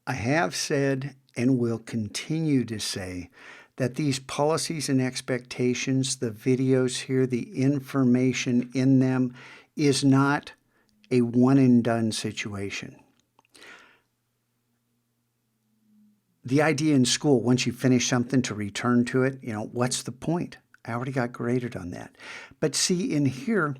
I have said and will continue to say that these policies and expectations, the videos here, the information in them is not a one and done situation. The idea in school, once you finish something to return to it, what's the point? I already got graded on that. But see, in here,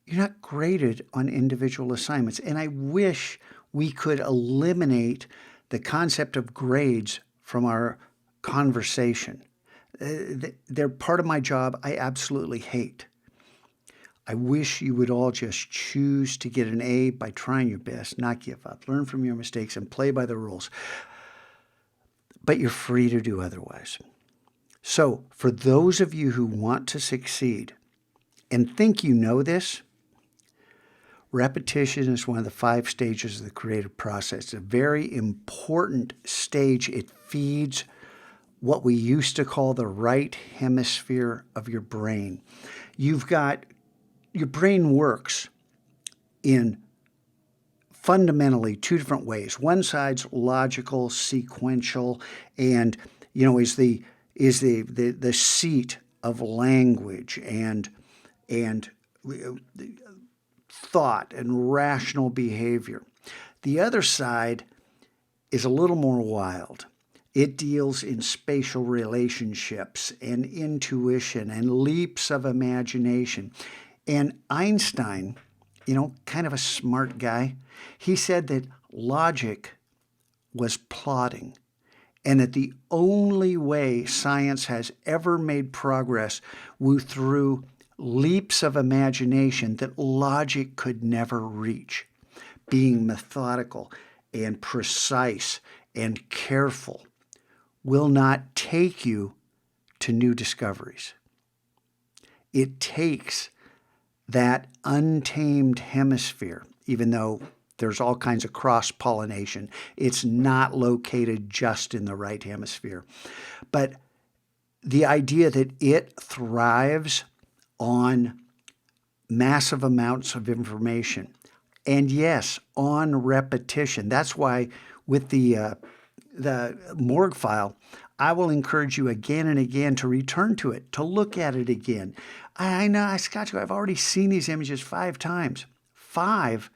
you're not graded on individual assignments. And I wish we could eliminate the concept of grades from our conversation. They're part of my job I absolutely hate. I wish you would all just choose to get an A by trying your best, not give up, learn from your mistakes, and play by the rules. But you're free to do otherwise. So for those of you who want to succeed and think you know this, repetition is one of the 5 stages of the creative process. It's a very important stage. It feeds what we used to call the right hemisphere of your brain. Your brain works in fundamentally 2 different ways. One side's logical, sequential, and is the seat of language and thought and rational behavior. The other side is a little more wild. It deals in spatial relationships and intuition and leaps of imagination. And Einstein, kind of a smart guy, he said that logic was plotting, and that the only way science has ever made progress was through leaps of imagination that logic could never reach. Being methodical and precise and careful will not take you to new discoveries. It takes that untamed hemisphere, even though there's all kinds of cross-pollination. It's not located just in the right hemisphere. But the idea that it thrives on massive amounts of information, and yes, on repetition. That's why with the morgue file, I will encourage you again and again to return to it, to look at it again. I know, Scott, I've already seen these images 5 times. 5?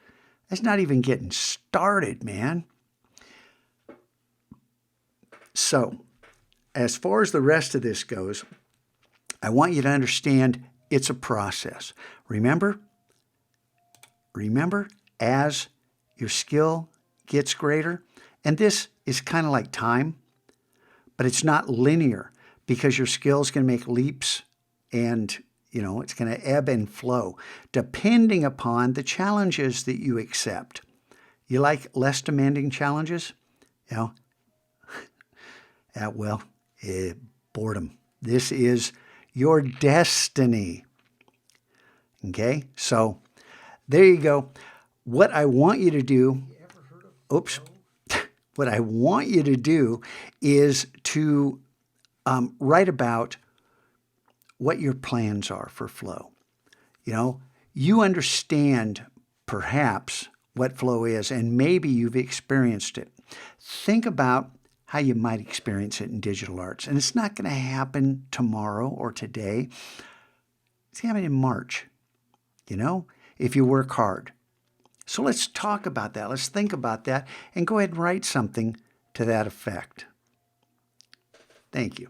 That's not even getting started, man. So, as far as the rest of this goes, I want you to understand it's a process. Remember, as your skill gets greater, and this is kind of like time, but it's not linear because your skill's going to make leaps and, it's going to ebb and flow depending upon the challenges that you accept. You like less demanding challenges? Boredom. This is your destiny. Okay? So there you go. What I want you to do, what I want you to do is to write about what your plans are for flow. You understand perhaps what flow is, and maybe you've experienced it. Think about how you might experience it in digital arts. And it's not going to happen tomorrow or today. It's going to happen in March, if you work hard. So let's talk about that. Let's think about that and go ahead and write something to that effect. Thank you.